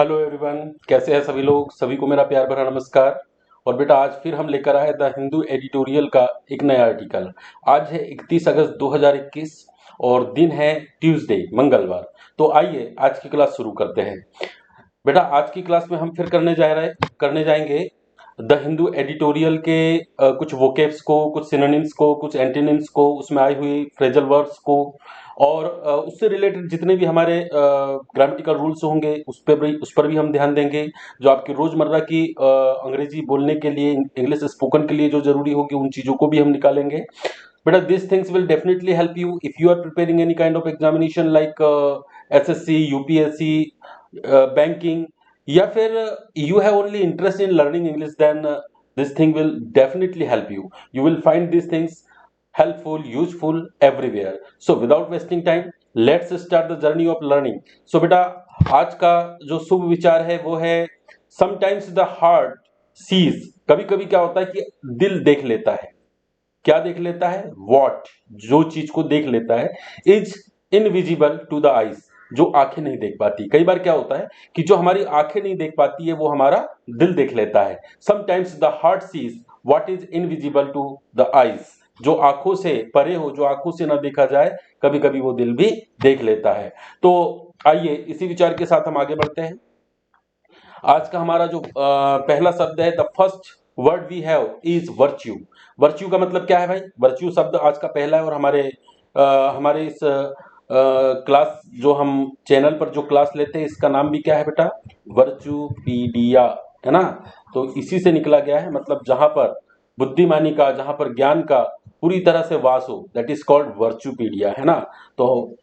Hello everyone, कैसे हैं सभी लोग। सभी को मेरा प्यार भरा नमस्कार। और बेटा आज फिर हम लेकर आए द हिंदू एडिटोरियल का एक नया आर्टिकल। आज है 31 अगस्त 2021 और दिन है ट्यूसडे, मंगलवार। तो आइए आज की क्लास शुरू करते हैं। बेटा आज की क्लास में हम फिर करने जाएंगे द हिंदू एडिटोरियल के कुछ वोकेब्स को, कुछ सिनोनिम्स को, कुछ एंटोनिम्स को, उसमें आई हुई फ्रेजल वर्ब्स को और उससे रिलेटेड जितने भी हमारे ग्रामेटिकल रूल्स होंगे उस पर भी हम ध्यान देंगे। जो आपकी रोजमर्रा की अंग्रेजी बोलने के लिए, इंग्लिश स्पोकन के लिए जो जरूरी होगी उन चीजों को भी हम निकालेंगे। बेटा this things will definitely help you if you are preparing any kind of examination like SSC, UPSC, banking, या फिर you have only interest in learning English, then this thing will definitely help you. You will find these things helpful, useful everywhere. So without wasting time, let's start the journey of learning. So बेटा आज का जो शुभ विचार है वो है sometimes the heart sees। कभी कभी क्या होता है कि दिल देख लेता है। क्या देख लेता है? वॉट, जो चीज को देख लेता है, is invisible to the eyes, जो आंखें नहीं देख पाती। कई बार क्या होता है कि जो हमारी आंखें नहीं देख पाती है वो हमारा दिल देख लेता है। Sometimes the heart sees what is invisible to the eyes, जो आंखों से परे हो, जो आंखों से ना देखा जाए, कभी कभी वो दिल भी देख लेता है। तो आइए इसी विचार के साथ हम आगे बढ़ते हैं। आज का हमारा जो पहला शब्द है, the first word we have is virtue. Virtue का मतलब क्या है भाई? वर्च्यू शब्द आज का पहला है और हमारे इस क्लास, जो हम चैनल पर जो क्लास लेते हैं, इसका नाम भी क्या है बेटा? वर्चुपीडिया, है ना। तो इसी से निकला गया है, मतलब जहां पर बुद्धिमानी का, जहां पर ज्ञान का पूरी तरह से वास हो, दैट इज कॉल्ड वर्चुपीडिया, है ना। तो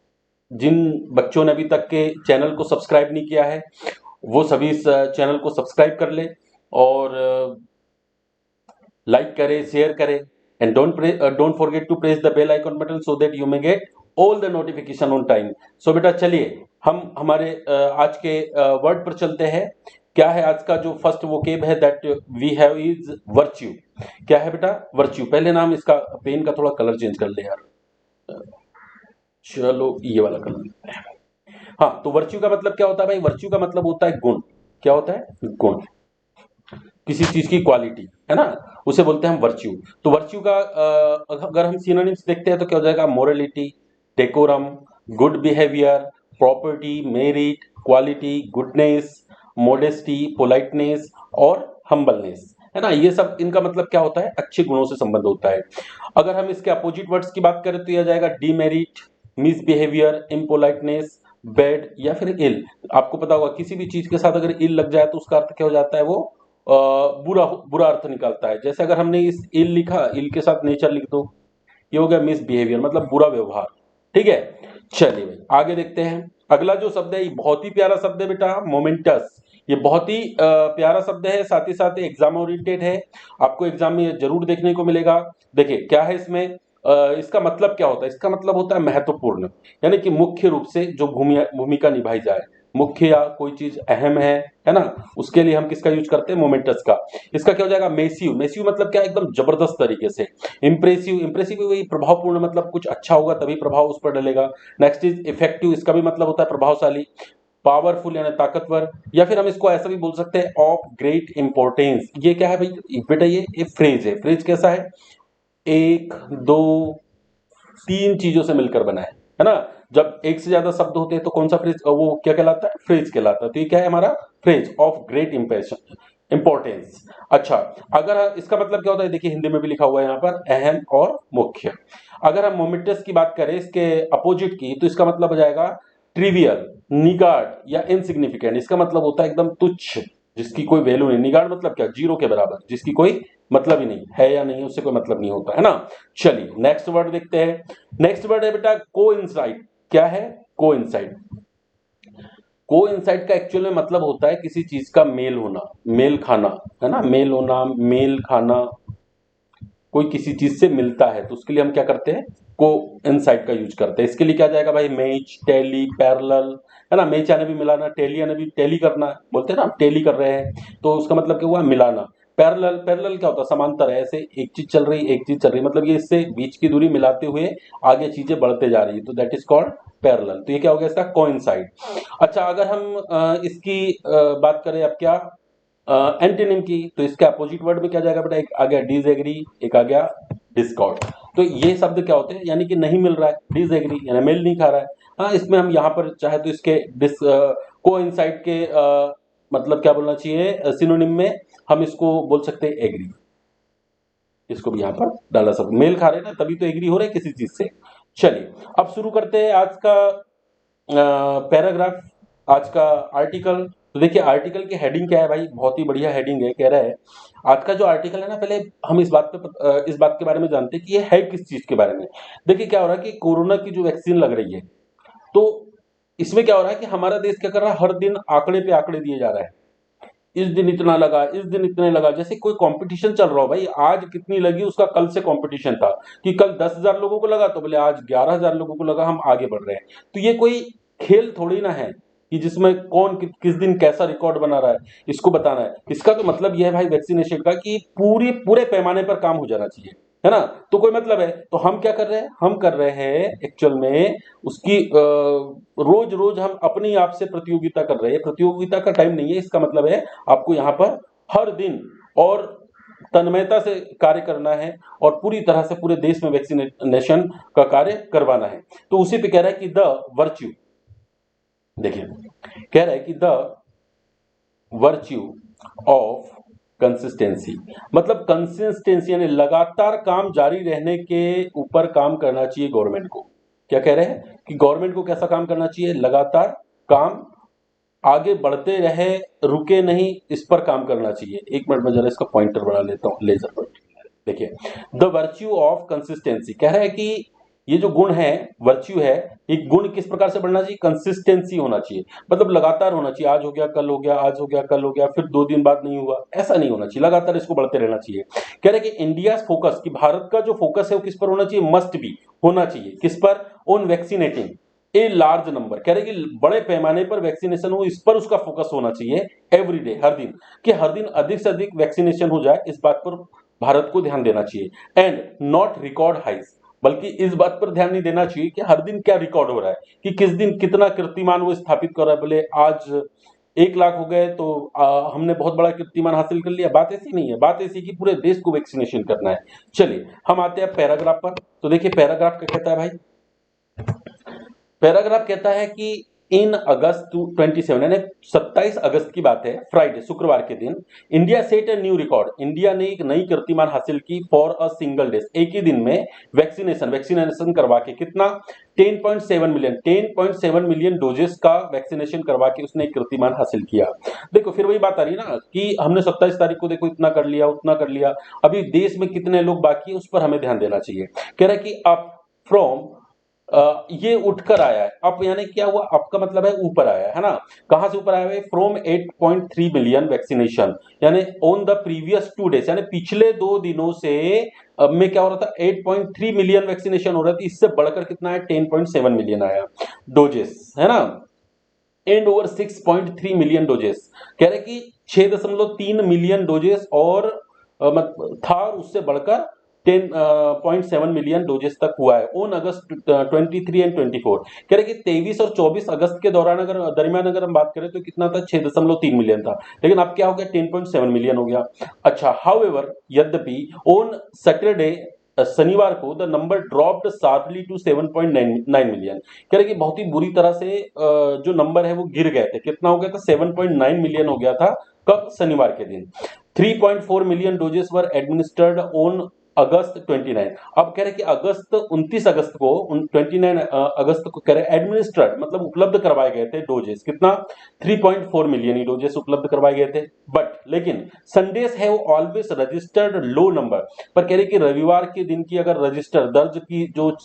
जिन बच्चों ने अभी तक के चैनल को सब्सक्राइब नहीं किया है वो सभी इस चैनल को सब्सक्राइब कर ले और लाइक करें, शेयर करें, and don't forget to press the bell icon button so that you may get all the notification on time. So बेटा चलिए हम हमारे आज के वर्ड पर चलते हैं। क्या है आज का जो फर्स्ट वोकेब है that we have is virtue. क्या है बेटा? वर्च्यू। पहले नाम इसका, पेन का थोड़ा कलर चेंज कर ले यार। चलो ये वाला कलर लेते हैं। हाँ, तो वर्च्यू का मतलब क्या होता है भाई? वर्च्यू का मतलब होता है गुण। क्या होता है? गुण, किसी चीज की क्वालिटी, है ना, उसे बोलते हैं हम वर्च्यू। तो वर्च्यू का अगर हम सिनोनिम्स देखते हैं तो क्या हो जाएगा? Morality, decorum, good behaviour, property, merit, quality, goodness, modesty, politeness और हम्बलनेस, है ना। ये सब इनका मतलब क्या होता है? अच्छे गुणों से संबंध होता है। अगर हम इसके अपोजिट वर्ड्स की बात करें तो यह जाएगा डीमेरिट, मिसबिहेवियर, इम्पोलाइटनेस, बैड या फिर इल। आपको पता होगा किसी भी चीज के साथ अगर इल लग जाए तो उसका अर्थ क्या हो जाता है? वो बुरा बुरा अर्थ निकालता है। जैसे अगर हमने इस इल लिखा, इल के साथ नेचर लिख दो, ये हो गया मिसबिहेवियर, मतलब बुरा व्यवहार। ठीक है, चलिए भाई आगे देखते हैं। अगला जो शब्द है ये बहुत ही प्यारा शब्द है बेटा, मोमेंटस। ये बहुत ही प्यारा शब्द है, साथ ही साथ एग्जाम ओरिएंटेड है, आपको एग्जाम में जरूर देखने को मिलेगा। देखिए क्या है इसमें, इसका मतलब क्या होता है? इसका मतलब होता है महत्वपूर्ण, यानी कि मुख्य रूप से जो भूमिका निभाई जाए, मुख्य या कोई चीज अहम है ना, उसके लिए हम किसका यूज करते हैं? मोमेंटस का। इसका क्या हो जाएगा? मेसिव। मेसिव मतलब क्या? एकदम जबरदस्त तरीके से। इंप्रेसिव, इंप्रेसिव वही प्रभावपूर्ण, मतलब कुछ अच्छा होगा तभी प्रभाव उस पर डलेगा। नेक्स्ट इज इफेक्टिव, इसका भी मतलब होता है प्रभावशाली। पावरफुल यानी ताकतवर, या फिर हम इसको ऐसा भी बोल सकते हैं ऑफ ग्रेट इंपॉर्टेंस। ये क्या है भाई बेटा? ये फ्रेज है। फ्रेज कैसा है? एक, दो, तीन चीजों से मिलकर बना है ना। जब एक से ज्यादा शब्द होते हैं तो कौन सा फ्रेज, वो क्या कहलाता है? फ्रेज कहलाता है। तो ये क्या है हमारा? Phrase of great impression, importance. अच्छा, अगर इसका मतलब क्या होता है? देखिए हिंदी में भी लिखा हुआ है यहाँ पर, अहम और मुख्य। अगर हम मोमेंटस की बात करें, इसके अपोजिट की, तो इसका मतलब हो जाएगा ट्रिवियल, निगार्ड या इनसिग्निफिकेंट। इसका मतलब होता है एकदम तुच्छ, जिसकी कोई वैल्यू नहीं। निगार्ड मतलब क्या? जीरो के बराबर, जिसकी कोई मतलब ही नहीं है, या नहीं उससे कोई मतलब नहीं होता, है ना। चलिए नेक्स्ट वर्ड देखते हैं। नेक्स्ट वर्ड है बेटा कोइंसाइड। क्या है? कोइंसाइड। कोइंसाइड का एक्चुअल में मतलब होता है किसी चीज का मेल होना, मेल खाना, है ना। मेल होना, मेल खाना, कोई किसी चीज से मिलता है तो उसके लिए हम क्या करते हैं? कोइंसाइड का यूज करते हैं। इसके लिए क्या जाएगा भाई? मैच, टैली, पैरेलल, है ना। मैच यानी भी मिलाना, टैली यानी भी टैली करना, बोलते हैं ना टैली कर रहे हैं, तो उसका मतलब क्या हुआ? मिलाना। पैरेलल, पैरेलल क्या होता है? समांतर है, ऐसे एक चीज चल रही, एक चीज चल रही, मतलब ये इससे बीच की दूरी मिलाते हुए आगे चीजें बढ़ते जा रही है, तो दैट इज कॉल्ड पैरेलल। तो ये क्या हो गया इसका कोइंसाइड। अच्छा, अगर हम इसकी बात करें अब क्या एंटोनिम की, तो इसका अपोजिट वर्ड में क्या जाएगा बेटा, एक आ गया डिसएग्री, एक आ गया डिस्कॉर्ड। तो ये शब्द क्या होते हैं, यानी कि नहीं मिल रहा है, डिसएग्री यानी मेल नहीं खा रहा है। हाँ, इसमें हम यहाँ पर चाहे तो इसके कोइंसाइड के मतलब क्या बोलना चाहिए सिनोनिम में, हम इसको बोल सकते हैं एग्री। इसको भी यहाँ पर डाला सब, मेल खा रहे हैं ना, तभी तो एग्री हो रहे हैं किसी चीज से। चलिए अब शुरू करते हैं आज का पैराग्राफ, आज का आर्टिकल। तो देखिए आर्टिकल की हेडिंग क्या है भाई, बहुत ही बढ़िया हेडिंग है। कह रहा है आज का जो आर्टिकल है ना, पहले हम इस बात के बारे में जानते हैं कि ये है किस चीज के बारे में। देखिए क्या हो रहा है कि कोरोना की जो वैक्सीन लग रही है, तो इसमें क्या हो रहा है कि हमारा देश क्या कर रहा है, हर दिन आंकड़े पे आंकड़े दिए जा रहा है। इस दिन इतना लगा, इस दिन इतने लगा, जैसे कोई कंपटीशन चल रहा हो भाई, आज कितनी लगी उसका कल से कंपटीशन था, कि कल 10,000 लोगों को लगा तो बोले आज 11,000 लोगों को लगा, हम आगे बढ़ रहे हैं। तो ये कोई खेल थोड़ी ना है कि जिसमें कौन किस दिन कैसा रिकॉर्ड बना रहा है, इसको बताना है। इसका तो मतलब यह है भाई वैक्सीनेशन का कि पूरे पैमाने पर काम हो जाना चाहिए, है ना। तो कोई मतलब है, तो हम क्या कर रहे हैं, हम कर रहे हैं एक्चुअल में उसकी रोज रोज हम अपने आप से प्रतियोगिता कर रहे हैं। प्रतियोगिता का टाइम नहीं है, इसका मतलब है आपको यहाँ पर हर दिन और तन्मयता से कार्य करना है और पूरी तरह से पूरे देश में वैक्सीनेशन का कार्य करवाना है। तो उसी पे कह रहा है कि द वर्च्यू, देखिए कह रहा है कि द वर्च्यू ऑफ कंसिस्टेंसी, मतलब कंसिस्टेंसी यानी लगातार काम जारी रहने के ऊपर काम करना चाहिए गवर्नमेंट को। क्या कह रहे हैं कि गवर्नमेंट को कैसा काम करना चाहिए, लगातार काम आगे बढ़ते रहे, रुके नहीं, इस पर काम करना चाहिए। एक मिनट में जरा इसका पॉइंटर बना लेता हूं, लेजर पॉइंटर। देखिए द वर्च्यू ऑफ कंसिस्टेंसी कह रहा है कि ये जो गुण है, वर्च्यू है, एक गुण किस प्रकार से बढ़ना चाहिए, कंसिस्टेंसी होना चाहिए, मतलब लगातार होना चाहिए। आज हो गया कल हो गया, आज हो गया कल हो गया, फिर 2 दिन बाद नहीं हुआ, ऐसा नहीं होना चाहिए, लगातार इसको बढ़ते रहना चाहिए। कह रहे कि इंडिया फोकस, कि भारत का जो फोकस है वो किस पर होना चाहिए, मस्ट बी होना चाहिए, किस पर, on vaccinating a large number. कह रहे कि बड़े पैमाने पर वैक्सीनेशन हो, इस पर उसका फोकस होना चाहिए, एवरी डे, हर दिन, कि हर दिन अधिक से अधिक वैक्सीनेशन हो जाए, इस बात पर भारत को ध्यान देना चाहिए। एंड नॉट रिकॉर्ड हाइज, बल्कि इस बात पर ध्यान नहीं देना चाहिए कि हर दिन क्या रिकॉर्ड हो रहा है, कि किस दिन कितना कीर्तिमान वो स्थापित कर रहा है। बोले आज 1 लाख हो गए तो हमने बहुत बड़ा कीर्तिमान हासिल कर लिया, बात ऐसी नहीं है। बात ऐसी कि पूरे देश को वैक्सीनेशन करना है। चलिए हम आते हैं पैराग्राफ पर। तो देखिए पैराग्राफ क्या कहता है भाई, पैराग्राफ कहता है कि इन अगस्त 27 यानी 27 अगस्त की बात है, फ्राइडे शुक्रवार के दिन, India set a new record, India ने एक नई कीर्तिमान हासिल की फॉर अ सिंगल डे, एक ही दिन में वैक्सीनेशन करवा के, कितना, 10.7 मिलियन डोजेस का वैक्सीनेशन करवा के उसने एक कीर्तिमान हासिल किया। देखो फिर वही बात आ रही है ना कि हमने 27 तारीख को देखो इतना कर लिया, उतना कर लिया, अभी देश में कितने लोग बाकी है उस पर हमें ध्यान देना चाहिए। कह रहा है कि अप फ्रॉम, ये उठकर आया है। अप यानी क्या हुआ, अप का मतलब है ऊपर आया है ना। कहां से ऊपर आया है, फ्रॉम 8.3 मिलियन वैक्सीनेशन, यानी ऑन द प्रीवियस 2 डेज, यानी पिछले 2 दिनों से अब में क्या हो रहा था, 8.3 मिलियन वैक्सीनेशन हो रहा था, इससे बढ़कर कितना है, 10.7 मिलियन आया डोजेस, है ना। एंड ओवर 6.3 मिलियन डोजेस, कह रहे कि 6.3 मिलियन डोजेस और था, और उससे बढ़कर 10.7 मिलियन डोजेस तक हुआ है ऑन अगस्त 23 एंड 24। कह रहे कि 23 और 24 अगस्त के दरमियान अगर हम बात करें तो कितना था, 6.3 मिलियन था, लेकिन अब क्या हो गया, 10.7 मिलियन हो गया। अच्छा, हाउएवर, यद्यपि ऑन सैटरडे, शनिवार को the number dropped sharply to 7.9 million. कह रहे कि बहुत ही बुरी तरह से जो नंबर है वो गिर गए थे, कितना हो गया था, 7.9 मिलियन हो गया था, कब, शनिवार के दिन। 3.4 million doses were administered on August 29। अब कह रहे कि 29 अगस्त को, 29 अगस्त को कह रहे एडमिनिस्ट्रेड मतलब उपलब्ध करवाए गए थे डोजेस, कितना, 3.4 मिलियन ही डोजेस उपलब्ध करवाए गए थे। बट लेकिन Sundays have always registered low number, पर कह रहे कि रविवार के दिन की अगर रजिस्टर दर्ज की जो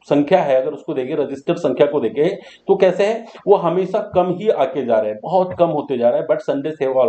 संख्या है, अगर उसको देखें, रजिस्टर्ड संख्या को देखें, तो कैसे है, वो हमेशा कम ही आके जा रहे हैं, बहुत कम होते जा रहे हैं। But Sundays have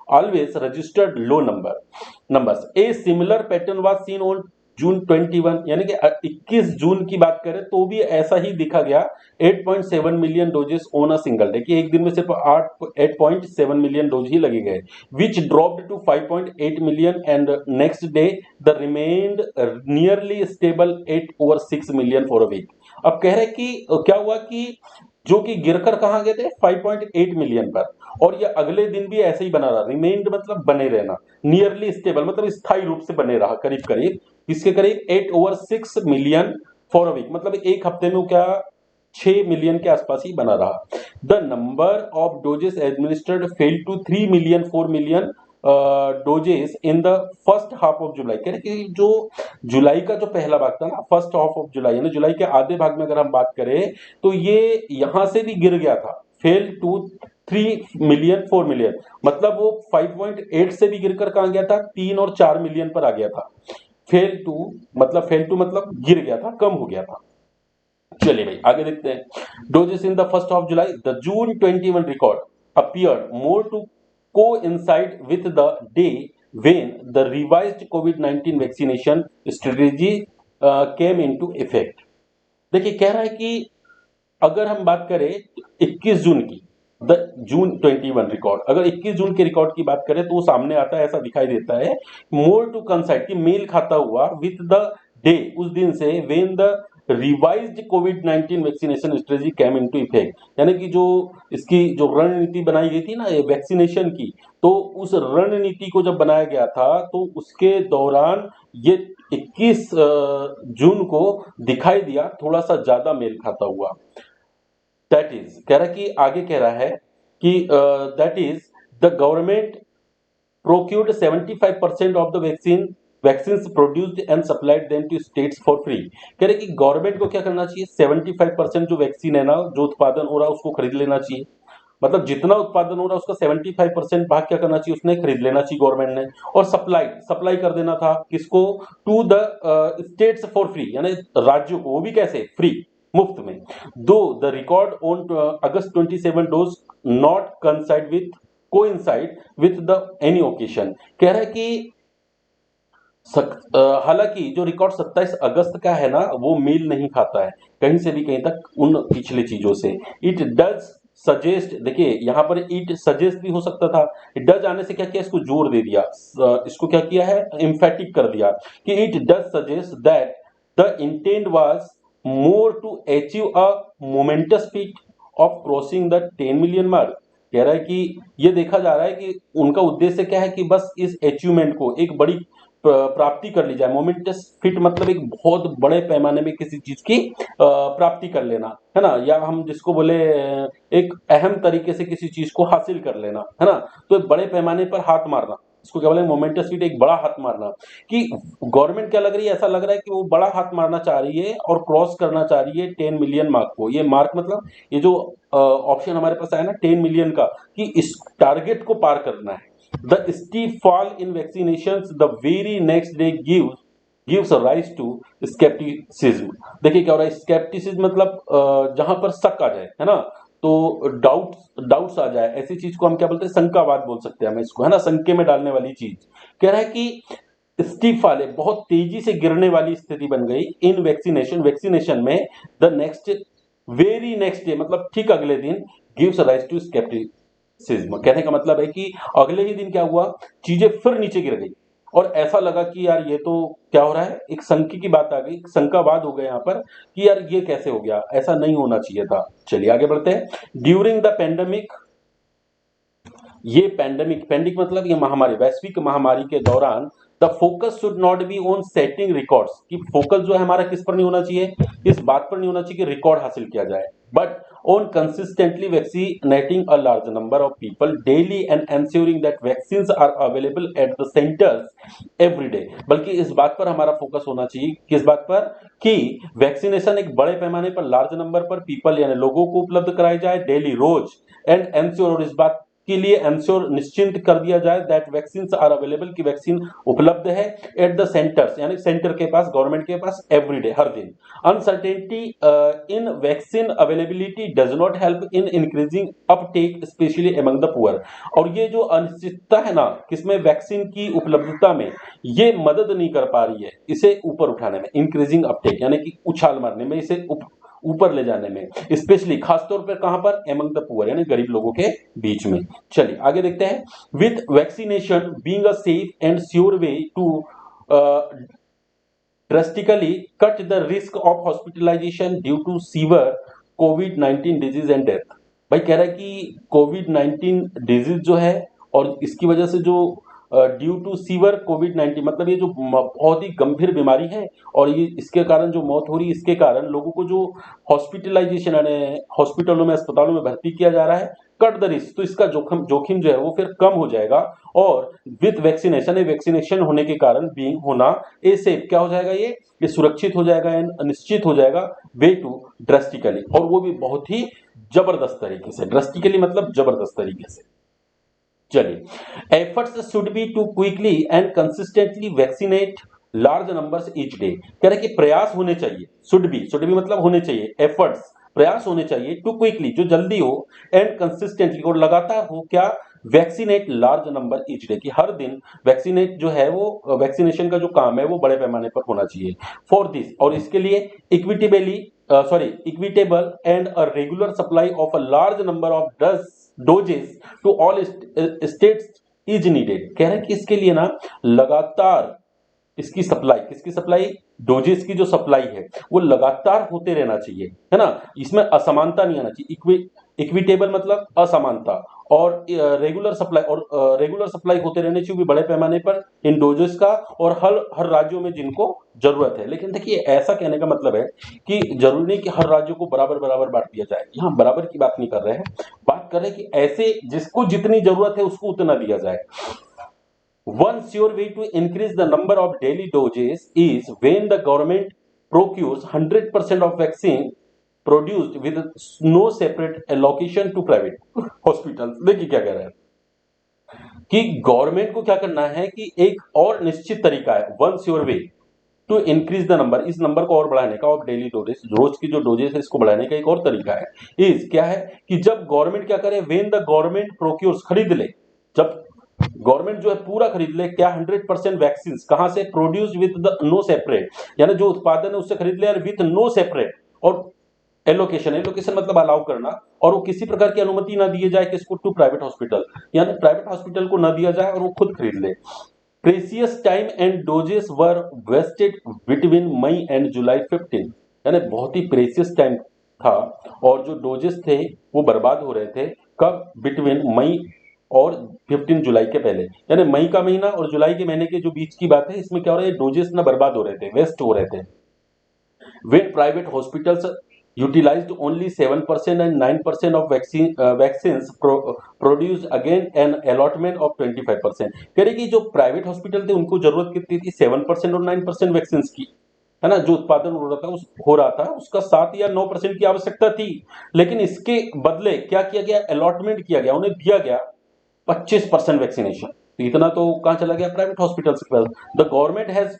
always registered low numbers. A similar pattern was scene on June 21, यानी कि 21 जून की बात करें तो भी ऐसा ही दिखा गया, 8.7 million doses on a single day, कि एक दिन में सिर्फ 8.7 मिलियन डोज ही लगे गए, which dropped to 5.8 million and next day the remained nearly stable 8/6 million for a week. अब कह रहे कि क्या हुआ कि जो कि गिरकर कहां गए थे 5.8 मिलियन पर, और ये अगले दिन भी ऐसे ही बना रहा, रिमेन्ड मतलब बने रहना, नियरली स्टेबल मतलब स्थायी रूप से बने रहा, करीब करीब इसके करीब 8/6 मिलियन फॉर अ वीक, मतलब एक हफ्ते में क्या 6 मिलियन के आसपास ही बना रहा। The number of doses administered fell to 3 million 4 million doses in the first half of July. कह रहे कि जो जुलाई का जो पहला भाग था ना, फर्स्ट हाफ ऑफ जुलाई, यानी जुलाई के आधे भाग में अगर हम बात करें तो ये यहां से भी गिर गया था, फेल टू 3 मिलियन 4 मिलियन, मतलब वो 5.8 से भी गिरकर कहां गया था, 3 और 4 मिलियन पर आ गया था। फेल टू मतलब गिर गया था, कम हो गया था। चलिए भाई आगे देखते हैं। Doses in the first of July, the June 21 record appeared more to coincide with the day when the revised COVID-19 vaccination strategy came into effect। देखिए कह रहा है कि अगर हम बात करें 21 जून की, द जून 21 रिकॉर्ड, अगर 21 जून के रिकॉर्ड की बात करें तो वो सामने आता है, ऐसा दिखाई देता है, मोर टू कंसाइड की मेल खाता हुआ विद द डे, उस दिन से, व्हेन द रिवाइज्ड कोविड-19 vaccination strategy came into effect, यानी कि जो इसकी जो रणनीति बनाई गई थी ना ये वैक्सीनेशन की, तो उस रणनीति को जब बनाया गया था तो उसके दौरान ये 21 जून को दिखाई दिया, थोड़ा सा ज्यादा मेल खाता हुआ। दैट इज कह रहा कि आगे कह रहा है कि that is the government procured 75% of the vaccines produced and supplied them to states for free। कह रहे कि गवर्नमेंट को क्या करना चाहिए, 75% जो वैक्सीन है ना, जो उत्पादन हो रहा है उसको खरीद लेना चाहिए, मतलब जितना उत्पादन हो रहा है उसका 75% भाग क्या करना चाहिए, उसने खरीद लेना चाहिए गवर्नमेंट ने, और सप्लाई कर देना था किसको, to the states for free, यानी राज्यों को, वो भी कैसे, फ्री, मुफ्त में। दो the record on August 27 dose not कंसाइड with coincide with the any occasion. कह रहा है कि हालांकि जो रिकॉर्ड 27 अगस्त का है ना वो मेल नहीं खाता है कहीं से भी कहीं तक उन पिछले चीजों से। इट डज सजेस्ट, देखिए यहां पर इट सजेस्ट भी हो सकता था, इट डज आने से क्या किया, इसको जोर दे दिया, इसको क्या किया है, एम्फेटिक कर दिया कि it does suggest that the intent was more to achieve a momentous feat of crossing the 10 million mark. कह रहा है कि ये देखा जा रहा है कि उनका उद्देश्य क्या है कि बस इस अचीवमेंट को, एक बड़ी प्राप्ति कर ली जाए। मोमेंटस फिट मतलब एक बहुत बड़े पैमाने में किसी चीज की प्राप्ति कर लेना, है ना, या हम जिसको बोले एक अहम तरीके से किसी चीज को हासिल कर लेना, है ना, तो एक बड़े पैमाने पर हाथ मारना, इसको क्या बोले, मोमेंटस फिट, एक बड़ा हाथ मारना। कि गवर्नमेंट क्या लग रही है, ऐसा लग रहा है कि वो बड़ा हाथ मारना चाह रही है और क्रॉस करना चाह रही है 10 मिलियन मार्क को। ये मार्क मतलब ये जो ऑप्शन हमारे पास आया ना 10 मिलियन का, कि इस टारगेट को पार करना है। The steep fall in vaccinations the very next day gives a rise to skepticism। देखिए क्या हो रहा है, skepticism मतलब जहां पर शक आ जाए, है ना, तो डाउट्स आ जाए, ऐसी चीज को हम क्या बोलते हैं, शंकावाद बोल सकते हैं हम इसको, है ना, शंके में डालने वाली चीज। कह रहा है कि स्टीप फॉल है, बहुत तेजी से गिरने वाली स्थिति बन गई इन वैक्सीनेशन में। द वेरी नेक्स्ट डे मतलब ठीक अगले दिन गिव्स राइज टू स्केप्टिसिज्म। कहने का मतलब है कि अगले ही दिन क्या हुआ, चीजें फिर नीचे गिर गई और ऐसा लगा कि यार ये तो क्या हो रहा है, एक शंका की बात आ गई, शंकावाद हो गया यहाँ पर कि यार ये कैसे हो गया, ऐसा नहीं होना चाहिए था। चलिए आगे बढ़ते हैं। ड्यूरिंग द पेंडेमिक, ये पेंडेमिक मतलब ये महामारी, वैश्विक महामारी के दौरान, the focus should not be on setting records, कि फोकस जो है हमारा किस पर नहीं होना चाहिए, इस बात पर नहीं होना चाहिए कि रिकॉर्ड हासिल किया जाए, but on consistently vaccinating a large number of people daily and ensuring that vaccines are available at the centers every day। बल्कि इस बात पर हमारा फोकस होना चाहिए, किस बात पर, कि वैक्सीनेशन एक बड़े पैमाने पर, लार्ज नंबर पर पीपल यानी लोगों को उपलब्ध कराई जाए डेली, रोज, एंड एंश्योर, और इस बात के लिए एंश्योर निश्चिंत कर दिया जाए दैट वैक्सीन आर अवेलेबल, की वैक्सीन उपलब्ध है एट द सेंटर्स, यानी सेंटर के पास, गवर्नमेंट के पास, एवरीडे, हर दिन। Uncertainty in vaccine availability does not help in increasing Uptake specially among the poor. और ये जो अनिश्चितता है ना किसमें, वैक्सीन की उपलब्धता में, ये मदद नहीं कर पा रही है इसे ऊपर उठाने में, इंक्रीजिंग अपटेक यानी कि उछाल मारने में, इसे ऊपर ले जाने में, स्पेशली खासतौर पर कहां पर, एमंग द पुअर यानी गरीब लोगों के बीच में। चलिए आगे देखते हैं। With vaccination being a safe and sure way to drastically cut the risk of hospitalisation due to severe कोविड-19 डिजीज एंड डेथ। भाई कह रहा है कि कोविड-19 डिजीज जो है और इसकी वजह से जो ड्यू टू सीवर कोविड-19 मतलब ये जो बहुत ही गंभीर बीमारी है और ये इसके कारण जो मौत हो रही है, इसके कारण लोगों को जो हॉस्पिटलाइजेशन यानी हॉस्पिटलों में अस्पतालों में भर्ती किया जा रहा है, कट द रिस्क, तो इसका जोखिम जो है वो फिर कम हो जाएगा और विथ वैक्सीनेशन होने के कारण बीइंग होना ए सेफ क्या हो जाएगा, ये सुरक्षित हो जाएगा एंड निश्चित हो जाएगा वे टू ड्रेस्टिकली, और वो भी बहुत ही जबरदस्त तरीके से। ड्रेस्टिकली मतलब जबरदस्त तरीके से। चलिए, efforts should be to quickly and consistently vaccinate large numbers each day. कह रहे कि प्रयास होने चाहिए, शुड बी मतलब होने चाहिए, एफर्ट्स प्रयास होने चाहिए, टू क्विकली जो जल्दी हो, एंड कंसिस्टेंटली और लगातार हो, क्या vaccinate large number each day, कि हर दिन वैक्सीनेट जो है वो वैक्सीनेशन का जो काम है वो बड़े पैमाने पर होना चाहिए। फॉर दिस, और इसके लिए equitable and a regular supply of a large number of doses to all states is needed. कह रहे हैं कि इसके लिए ना लगातार इसकी सप्लाई, किसकी सप्लाई, डोजेस की जो सप्लाई है वो लगातार होते रहना चाहिए, है ना, इसमें असमानता नहीं आना चाहिए। इक्विटेबल मतलब असमानता, और रेगुलर सप्लाई होते रहने चाहिए भी बड़े पैमाने पर इन डोजेस का, और हर राज्यों में जिनको जरूरत है। लेकिन देखिए ऐसा कहने का मतलब है कि जरूरी नहीं कि हर राज्यों को बराबर बराबर बांट दिया जाए, यहाँ बराबर की बात नहीं कर रहे हैं, बात कर रहे हैं कि ऐसे जिसको जितनी जरूरत है उसको उतना दिया जाए। One sure way to increase the number of daily doses is when the government procures 100% of vaccine produced with no separate allocation to private hospitals। देखिए क्या कह रहा है कि गवर्नमेंट को क्या करना है कि एक और निश्चित तरीका है, one sure way to increase the number, इस नंबर को और बढ़ाने का, ऑफ डेली डोजेस, रोज की जो डोजेस है इसको बढ़ाने का एक और तरीका है। इज क्या है कि जब गवर्नमेंट क्या करे, वेन द गवर्नमेंट प्रोक्योर्स, खरीद ले, जब गवर्नमेंट जो है पूरा खरीद ले, क्या 100% वैक्सीन कहां से, produce with the no separate, यानी जो उत्पादन है उससे खरीद ले और विद नो सेपरेट, और एलोकेशन मतलब अलाउ करना, और वो किसी प्रकार की अनुमति ना दिए जाए किसको, टू प्राइवेट हॉस्पिटल, यानी प्राइवेट हॉस्पिटल को ना दिया जाए और वो खुद खरीद ले। Precious time and doses were wasted between May and July 15, यानी बहुत ही प्रेसियस टाइम था और जो डोजेस थे वो बर्बाद हो रहे थे, कब, बिटवीन मई और 15 जुलाई के पहले, यानी मई का महीना और जुलाई के महीने के जो बीच की बात है, इसमें क्या हो रहा है, डोजेस ना बर्बाद हो रहे थे, वेस्ट हो रहे थे। When private hospitals utilized only 7% and 9% of vaccines produced again an allotment of 25%। कह रहे कि जो प्राइवेट हॉस्पिटल थे उनको जरूरत कितनी थी, 7% और 9% वैक्सीन की, है ना, जो उत्पादन हो रहा था उसका 7 या 9% की आवश्यकता थी, लेकिन इसके बदले क्या किया गया, अलॉटमेंट किया गया, उन्हें दिया गया 25% वैक्सीनेशन। तो इतना तो कहां चला गया, प्राइवेट हॉस्पिटल के पास। द गवर्नमेंट हैज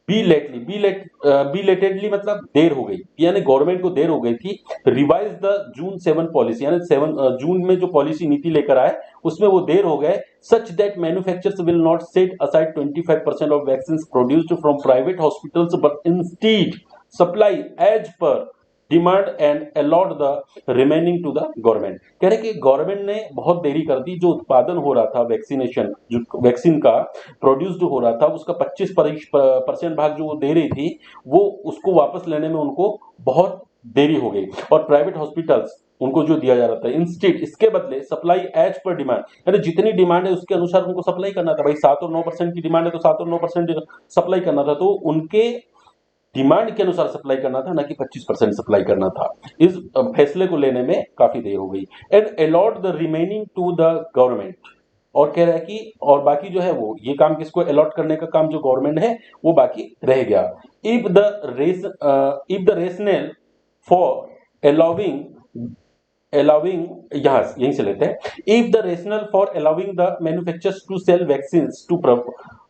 बिलेटेडली मतलब देर हो गई, यानी गवर्नमेंट को देर हो गई थी, रिवाइज द जून 7 पॉलिसी, यानी 7 जून में जो पॉलिसी नीति लेकर आए उसमें वो देर हो गए, such that manufacturers will not set aside 25% of vaccine produced from private hospitals but instead supply as per demand and allot the remaining to the government. कह रहे कि गवर्नमेंट ने बहुत देरी कर दी, जो उत्पादन हो रहा था वैक्सीनेशन, जो वैक्सीन का प्रोड्यूस्ड हो रहा था उसका 25% भाग जो वो दे रही थी, वो उसको वापस लेने में उनको बहुत देरी हो गई, और प्राइवेट हॉस्पिटल्स उनको जो दिया जा रहा था इंस्टेड, इसके बदले सप्लाई एज पर डिमांड, यानी जितनी डिमांड है उसके अनुसार उनको सप्लाई करना था। भाई 7 और 9% की डिमांड है तो 7 और 9% सप्लाई करना था, तो उनके डिमांड के अनुसार सप्लाई करना था, ना कि 25% सप्लाई करना था। इस फैसले को लेने में काफी देर हो गई। And allot the remaining to the government, और कह रहा है कि और बाकी जो है वो ये काम किसको, अलॉट करने का काम जो गवर्नमेंट है वो बाकी रह गया। If the rationale for allowing यहीं से लेते हैं, if the rationale for allowing the manufacturers to sell vaccines to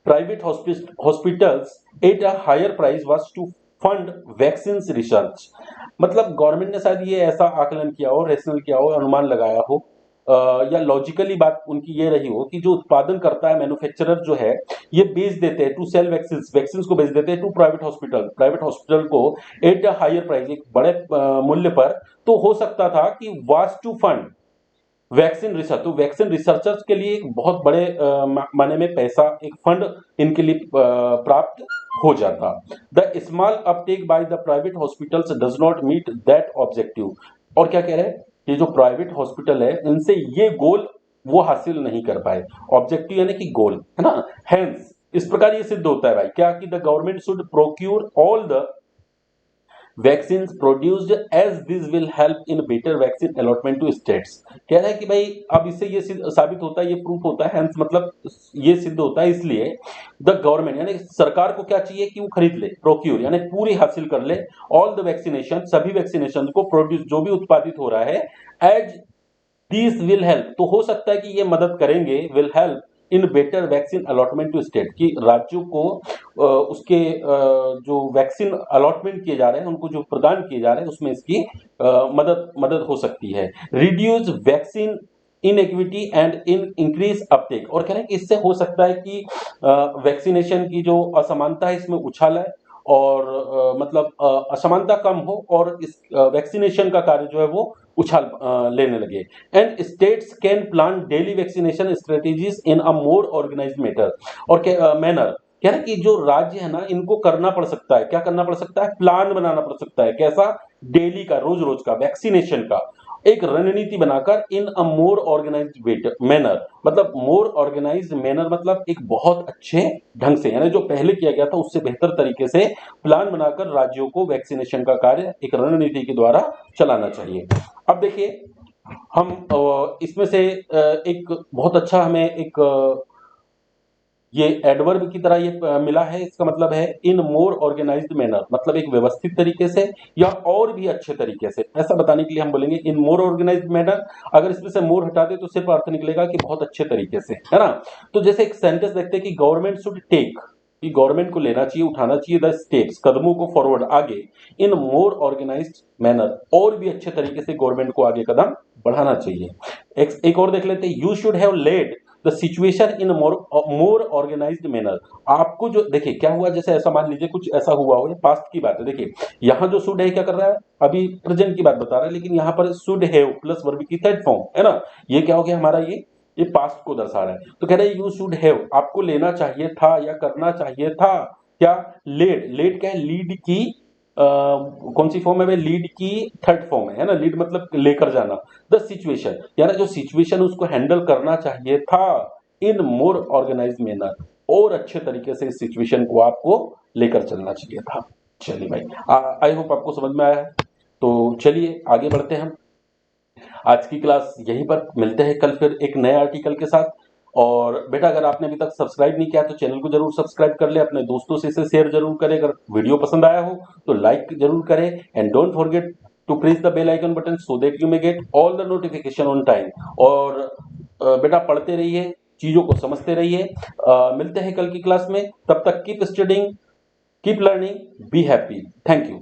private hospitals at a higher price was to fund vaccine research. मतलब गवर्नमेंट ने शायद ये ऐसा आकलन किया हो, रेशनल किया हो, अनुमान लगाया हो, या लॉजिकली बात उनकी ये रही हो कि जो उत्पादन करता है मैन्युफैक्चरर जो है ये बेच देते हैं, टू सेल वैक्सीन को बेच देते हैं टू प्राइवेट हॉस्पिटल को एट अ हायर प्राइस, एक बड़े मूल्य पर, तो हो सकता था कि was to fund vaccine research, तो वैक्सीन रिसर्चर्स के लिए एक बहुत बड़े माने में पैसा, एक फंड इनके लिए प्राप्त हो जाता। The small uptake by the private hospitals does not meet that objective. और क्या कह रहे हैं, ये जो प्राइवेट हॉस्पिटल है इनसे ये गोल वो हासिल नहीं कर पाए। ऑब्जेक्टिव यानी कि गोल, है ना। हेंस इस प्रकार ये सिद्ध होता है भाई क्या, कि the government should procure all the vaccine produced as this will help in better vaccine allotment to states. कह रहा है कि भाई अब इससे ये साबित होता है, ये प्रूफ होता है, हेंस मतलब ये सिद्ध होता है, इसलिए द गवर्नमेंट यानी सरकार को क्या चाहिए कि वो खरीद ले, प्रोक्यूर यानी पूरी हासिल कर ले, ऑल द वैक्सीनेशन, सभी वैक्सीनेशन को प्रोड्यूस जो भी उत्पादित हो रहा है, एज दिस विल हेल्प, तो हो सकता है कि ये मदद करेंगे, will help in better vaccine allotment to state, कि राज्यों को उसके जो वैक्सीन अलॉटमेंट किए जा रहे हैं, उनको जो प्रदान किए जा रहे हैं, उसमें इसकी मदद हो सकती है। Reduce vaccine iniquity and in increase Uptake. और कह रहे हैं कि इससे हो सकता है कि वैक्सीनेशन की जो असमानता है इसमें उछाल है, और मतलब असमानता कम हो, और इस वैक्सीनेशन का कार्य जो है वो उछाल लेने लगे। And states can plan daily vaccination strategies in a more organised matter, और मैनर, कह रहे कि जो राज्य है ना इनको करना पड़ सकता है, क्या करना पड़ सकता है, प्लान बनाना पड़ सकता है, कैसा, डेली का, रोज रोज का वैक्सीनेशन का एक रणनीति बनाकर, इन अ मोर ऑर्गेनाइज्ड मैनर, मतलब मोर ऑर्गेनाइज्ड मैनर मतलब एक बहुत अच्छे ढंग से, यानी जो पहले किया गया था उससे बेहतर तरीके से प्लान बनाकर राज्यों को वैक्सीनेशन का कार्य एक रणनीति के द्वारा चलाना चाहिए। अब देखिए हम इसमें से एक बहुत अच्छा हमें एक ये एडवर्ब की तरह ये मिला है, इसका मतलब है इन मोर ऑर्गेनाइज्ड मैनर, मतलब एक व्यवस्थित तरीके से या और भी अच्छे तरीके से, ऐसा बताने के लिए हम बोलेंगे इन मोर ऑर्गेनाइज्ड मैनर। अगर इसमें से मोर हटा दे तो सिर्फ अर्थ निकलेगा कि बहुत अच्छे तरीके से, है ना। तो जैसे एक सेंटेंस देखते हैं कि गवर्नमेंट शुड टेक, कि गवर्नमेंट को लेना चाहिए, उठाना चाहिए, द स्टेप्स, कदमों को फॉरवर्ड, आगे, इन मोर ऑर्गेनाइज्ड मैनर, और भी अच्छे तरीके से गवर्नमेंट को आगे कदम बढ़ाना चाहिए। एक और देख लेते हैं, you should have led the situation in more organised manner. आपको जो, देखिए क्या हुआ, जैसे ऐसा मान लीजिए कुछ ऐसा हुआ हो, ये पास्ट की बात है, देखिए यहाँ जो शुड है क्या कर रहा है, अभी प्रेजेंट की बात बता रहा है, लेकिन यहाँ पर शुड हैव प्लस वर्ब की थर्ड फॉर्म, है ना, ये क्या हो गया हमारा, ये पास्ट को दर्शा रहा है। तो कह रहे हैं यू शुड हैव, आपको लेना चाहिए था या करना चाहिए था, क्या, लेड, लेड क्या है, लीड की कौन सी फॉर्म है, लीड की थर्ड फॉर्म है ना, लीड मतलब लेकर जाना, द सिचुएशन यानी जो सिचुएशन उसको हैंडल करना चाहिए था, इन मोर ऑर्गेनाइज्ड मैनर, और अच्छे तरीके से इस सिचुएशन को आपको लेकर चलना चाहिए था। चलिए भाई, आई होप आपको समझ में आया है। तो चलिए आगे बढ़ते हैं हम। आज की क्लास यहीं पर, मिलते हैं कल फिर एक नए आर्टिकल के साथ। और बेटा अगर आपने अभी तक सब्सक्राइब नहीं किया तो चैनल को जरूर सब्सक्राइब कर ले, अपने दोस्तों से इसे शेयर जरूर करें, अगर वीडियो पसंद आया हो तो लाइक जरूर करें, and don't forget to press the bell icon button so that you may get all the notification on time. और बेटा पढ़ते रहिए, चीजों को समझते रहिए। मिलते हैं कल की क्लास में, तब तक keep studying, keep learning, be happy. Thank you.